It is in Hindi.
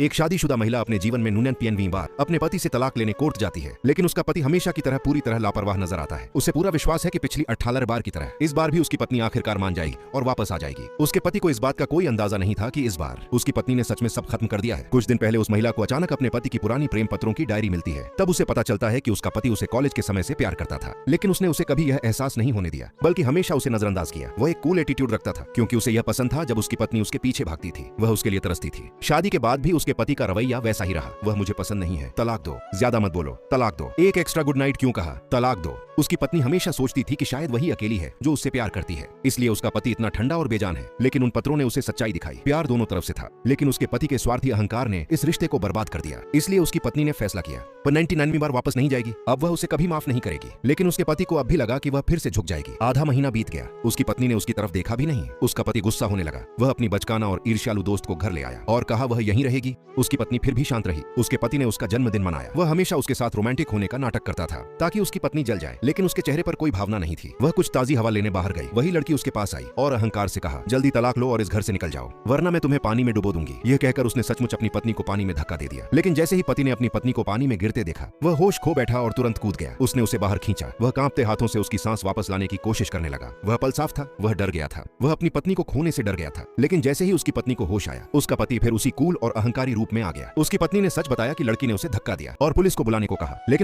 एक शादीशुदा महिला अपने जीवन में नूनन बार अपने पति से तलाक लेने कोर्ट जाती है, लेकिन उसका पति हमेशा की तरह पूरी तरह लापरवाह नजर आता है। उसे पूरा विश्वास है कि पिछली 18 बार की तरह इस बार भी उसकी पत्नी आखिरकार मान जाएगी और वापस आ जाएगी। उसके पति को इस बात का कोई अंदाजा नहीं था कि इस बार उसकी पत्नी ने सच में सब खत्म कर दिया है। कुछ दिन पहले उस महिला को अचानक अपने पति की पुरानी प्रेम पत्रों की डायरी मिलती है। तब उसे पता चलता है कि उसका पति उसे कॉलेज के समय से प्यार करता था, लेकिन उसने उसे कभी यह एहसास नहीं होने दिया, बल्कि हमेशा उसे नजरअंदाज किया। वह एक कूल एटीट्यूड रखता था, क्योंकि उसे यह पसंद था जब उसकी पत्नी उसके पीछे भागती थी। वह उसके लिए तरसती थी। शादी के बाद भी उसके पति का रवैया वैसा ही रहा। वह मुझे पसंद नहीं है, तलाक दो, ज्यादा मत बोलो, तलाक दो, एक एक्स्ट्रा गुड नाइट क्यों कहा, तलाक दो। उसकी पत्नी हमेशा सोचती थी कि शायद वही अकेली है जो उससे प्यार करती है, इसलिए उसका पति इतना ठंडा और बेजान है। लेकिन उन पत्रों ने उसे सच्चाई दिखाई। प्यार दोनों तरफ से था, लेकिन उसके पति के स्वार्थी अहंकार ने इस रिश्ते को बर्बाद कर दिया। इसलिए उसकी पत्नी ने फैसला किया, वह 99वीं बार वापस नहीं जाएगी। अब वह उसे कभी माफ नहीं करेगी। लेकिन उसके पति को अब भी लगा कि वह फिर से झुक जाएगी। आधा महीना बीत गया, उसकी पत्नी ने उसकी तरफ देखा भी नहीं। उसका पति गुस्सा होने लगा। वह अपनी बचकाना और ईर्ष्यालु दोस्त को घर ले आया और कहा वह यहीं रहेगी। उसकी पत्नी फिर भी शांत रही। उसके पति ने उसका जन्मदिन मनाया। वह हमेशा उसके साथ रोमांटिक होने का नाटक करता था ताकि उसकी पत्नी जल जाए, लेकिन उसके चेहरे पर कोई भावना नहीं थी। वह कुछ ताजी हवा लेने बाहर गई। वही लड़की उसके पास आई और अहंकार से कहा, जल्दी तलाक लो और इस घर से निकल जाओ, वरना मैं तुम्हें पानी में डुबो दूंगी। यह कहकर उसने सचमुच अपनी पत्नी को पानी में धक्का दे दिया। लेकिन जैसे ही पति ने अपनी पत्नी को पानी में गिरते देखा, वह होश खो बैठा और तुरंत कूद गया। उसने उसे बाहर खींचा। वह कांपते हाथों से उसकी सांस वापस लाने की कोशिश करने लगा। वह पल साफ था, वह डर गया था। वह अपनी पत्नी को खोने से डर गया था। लेकिन जैसे ही उसकी पत्नी को होश आया, उसका पति फिर उसी कूल और अहंकारी रूप में आ गया। उसकी पत्नी ने सच बताया कि लड़की ने उसे धक्का दिया और पुलिस को बुलाने को कहा। लेकिन